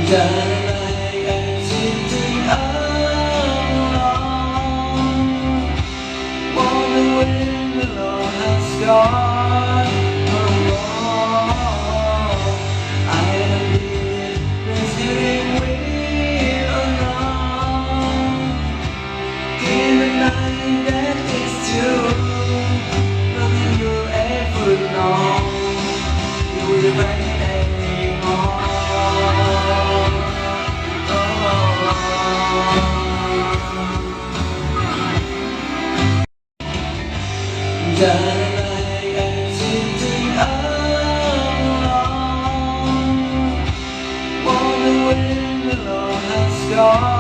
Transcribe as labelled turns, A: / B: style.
A: like I'm sitting alone. Wonder when the Lord has gone along. I am here, sitting way alone. In the night that is true, nothing you'll ever know. You will find it anymore. Like I'm sitting alone. Wonder when the Lord has gone.